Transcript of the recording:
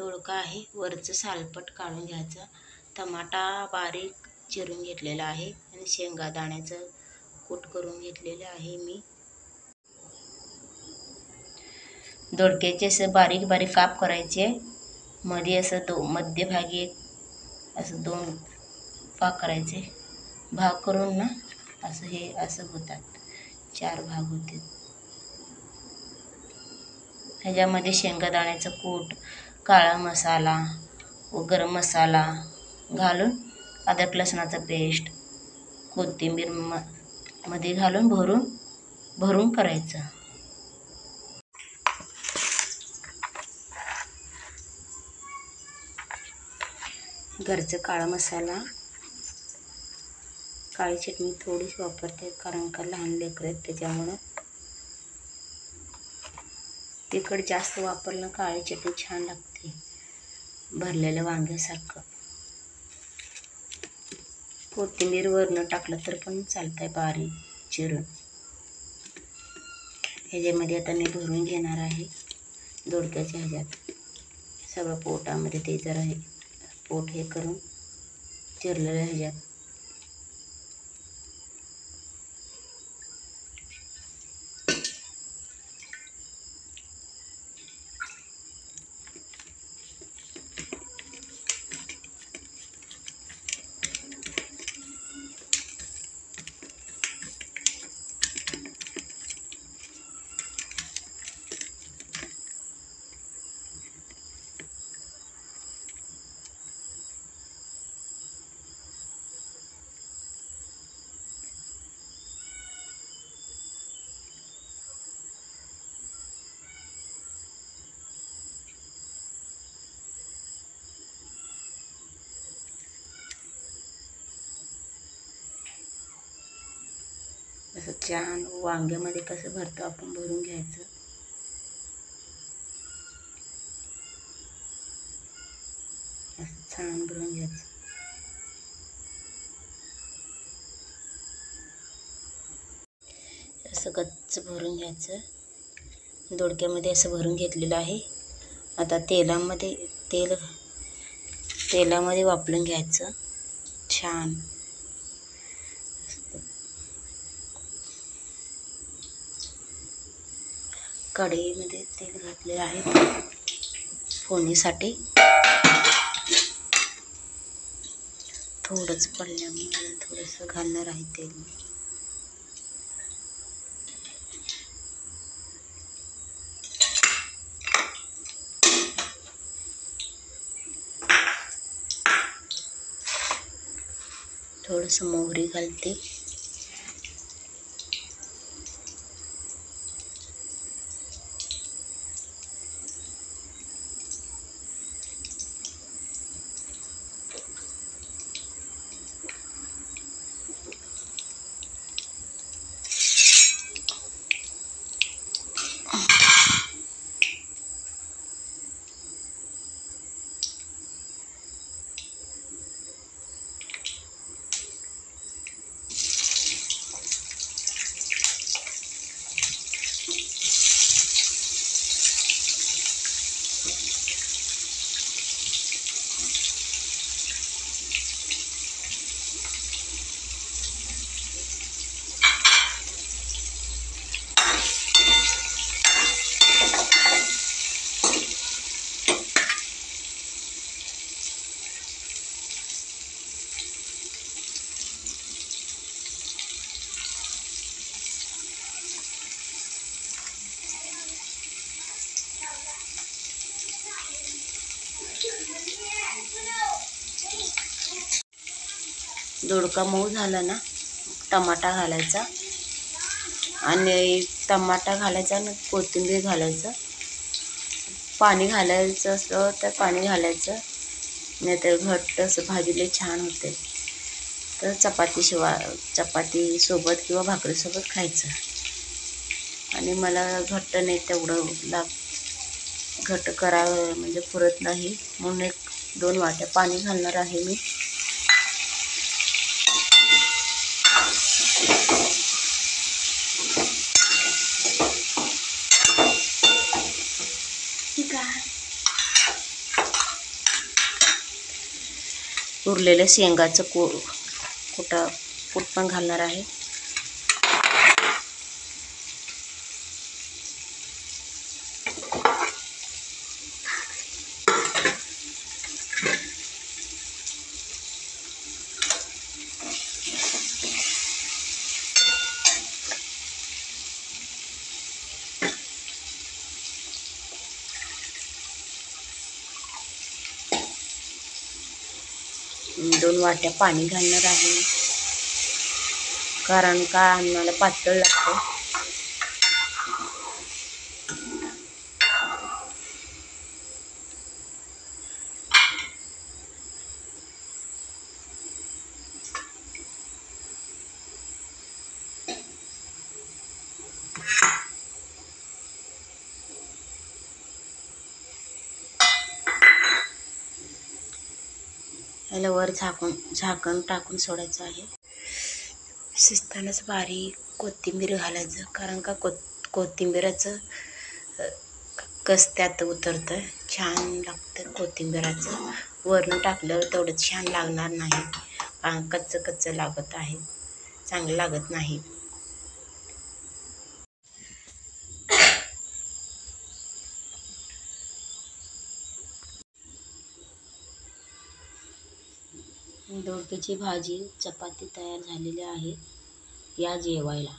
दोडका आहे, वरचं सालपट काढून घ्यायचं. टमाटा बारीक चिरून घेतलेला आहे आणि शेंगा दाण्याचं कूट करून घेतलेलं आहे मी. दोडक्याचे असं बारीक बारीक काप करायचे. मध्ये असं मध्यभागी असं 2 भाग करायचे. भाग करून ना असं हे असं होतात, 4 भाग होते. ह्याच्यामध्ये शेंगादाण्याचं कूट, काळा मसाला व गरम मसाला घालून अद्रक लसणाचं पेस्ट, कोथिंबीर मध्ये घालून भरून करायचं. घरचं काळा मसाला, काळी चटणी थोडीशी वापरते कारण का लहान लेकरं आहेत त्याच्यामुळं. तिखट जास्त वापरलं काळी चटणी छान लागते, भरलेल्या वांग्यासारखं. कोथिंबीर वरनं टाकलं तर पण चालतंय बारीक चिरून. ह्याच्यामध्ये आता मी भरून घेणार आहे दोडक्याच्या ह्याच्यात. सगळं पोटामध्ये ते जरा पोट हे करून चिरलेलं ह्याच्यात. असं छान वांग्यामध्ये कसं भरतो आपण भरून घ्यायचं. असं छान भरून घ्यायचं. असं गच्च भरून घ्यायचं. दोडक्यामध्ये असं भरून घेतलेलं आहे. आता तेलामध्ये वापरून घ्यायचं छान. कढईमध्ये तेल घातलेलं आहे फोडणीसाठी. थोडंच पडल्यामुळे थोडंसं घालणार आहे तेल. थोडंसं मोहरी घालते. दोडका मऊ झाला ना टमाटा घालायचा आणि टमाटा घालायचा आणि कोथिंबीर घालायचं. पाणी घालायचं असलं तर पाणी घालायचं, नाहीतर घट्ट असं भाजीले छान होते. तर चपाती सोबत किंवा भाकरीसोबत खायचं. आणि मला घट्ट नाही तेवढं घट्ट करावं म्हणजे पुरत नाही म्हणून 1-2 वाट्या पाणी घालणार आहे मी. ठीक आहे. उरलेलं शेंगाचं कूट पण घालणार आहे. दोन वाट्या पाणी घालणार आहे, कारण का आम्हाला पातळ लागतं. याला वर झाकण टाकून सोडायचं आहे. शिजतानाच बारीक कोथिंबीर घालायचं, कारण का कोथिंबीराचं कस त्यात उतरतं, छान लागतं कोथिंबीराचं. वरून टाकल्यावर तेवढं छान लागणार नाही, कच्चं लागत आहे, चांगलं लागत नाही. दोडक्याची भाजी चपाती तयार झालेली आहे. या जेवायला.